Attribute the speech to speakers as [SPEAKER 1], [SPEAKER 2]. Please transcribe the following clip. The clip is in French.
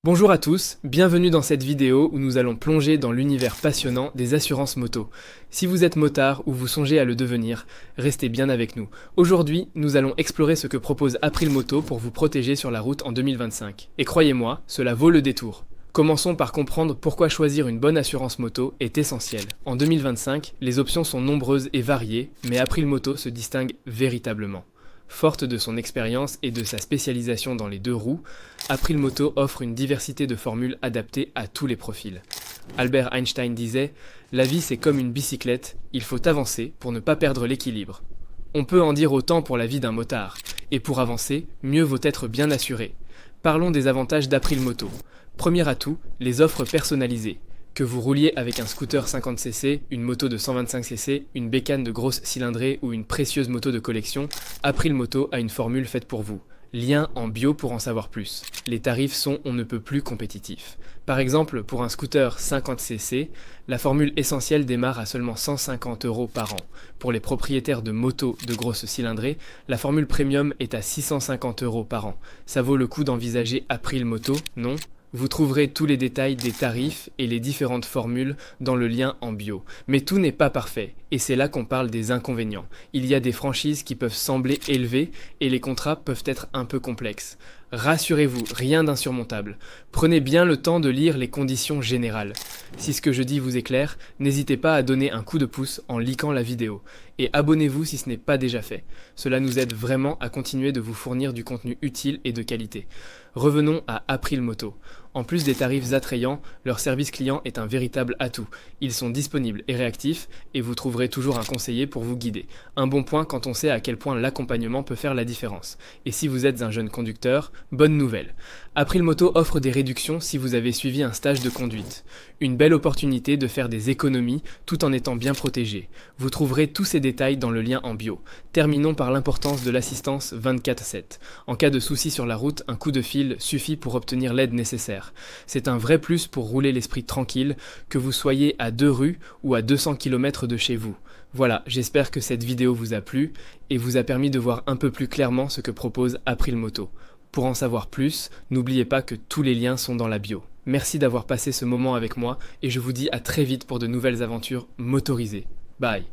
[SPEAKER 1] Bonjour à tous, bienvenue dans cette vidéo où nous allons plonger dans l'univers passionnant des assurances moto. Si vous êtes motard ou vous songez à le devenir, restez bien avec nous. Aujourd'hui, nous allons explorer ce que propose April Moto pour vous protéger sur la route en 2025. Et croyez-moi, cela vaut le détour. Commençons par comprendre pourquoi choisir une bonne assurance moto est essentiel. En 2025, les options sont nombreuses et variées, mais April Moto se distingue véritablement. Forte de son expérience et de sa spécialisation dans les deux roues, April Moto offre une diversité de formules adaptées à tous les profils. Albert Einstein disait « La vie c'est comme une bicyclette, il faut avancer pour ne pas perdre l'équilibre ». On peut en dire autant pour la vie d'un motard, et pour avancer, mieux vaut être bien assuré. Parlons des avantages d'April Moto. Premier atout, les offres personnalisées. Que vous rouliez avec un scooter 50cc, une moto de 125cc, une bécane de grosse cylindrée ou une précieuse moto de collection, April Moto a une formule faite pour vous. Lien en bio pour en savoir plus. Les tarifs sont on ne peut plus compétitifs. Par exemple, pour un scooter 50cc, la formule essentielle démarre à seulement 150 € par an. Pour les propriétaires de motos de grosse cylindrée, la formule premium est à 650 € par an. Ça vaut le coup d'envisager April Moto, non ? Vous trouverez tous les détails des tarifs et les différentes formules dans le lien en bio. Mais tout n'est pas parfait, et c'est là qu'on parle des inconvénients. Il y a des franchises qui peuvent sembler élevées, et les contrats peuvent être un peu complexes. Rassurez-vous, rien d'insurmontable. Prenez bien le temps de lire les conditions générales. Si ce que je dis vous est clair, n'hésitez pas à donner un coup de pouce en likant la vidéo. Et abonnez-vous si ce n'est pas déjà fait. Cela nous aide vraiment à continuer de vous fournir du contenu utile et de qualité. Revenons à April Moto. En plus des tarifs attrayants, leur service client est un véritable atout. Ils sont disponibles et réactifs, et vous trouverez toujours un conseiller pour vous guider. Un bon point quand on sait à quel point l'accompagnement peut faire la différence. Et si vous êtes un jeune conducteur, bonne nouvelle. April Moto offre des réductions si vous avez suivi un stage de conduite. Une belle opportunité de faire des économies tout en étant bien protégé. Vous trouverez tous ces détails dans le lien en bio. Terminons par l'importance de l'assistance 24/7. En cas de soucis sur la route, un coup de fil suffit pour obtenir l'aide nécessaire. C'est un vrai plus pour rouler l'esprit tranquille, que vous soyez à 2 rues ou à 200 km de chez vous. Voilà, j'espère que cette vidéo vous a plu et vous a permis de voir un peu plus clairement ce que propose April Moto. Pour en savoir plus, n'oubliez pas que tous les liens sont dans la bio. Merci d'avoir passé ce moment avec moi et je vous dis à très vite pour de nouvelles aventures motorisées. Bye.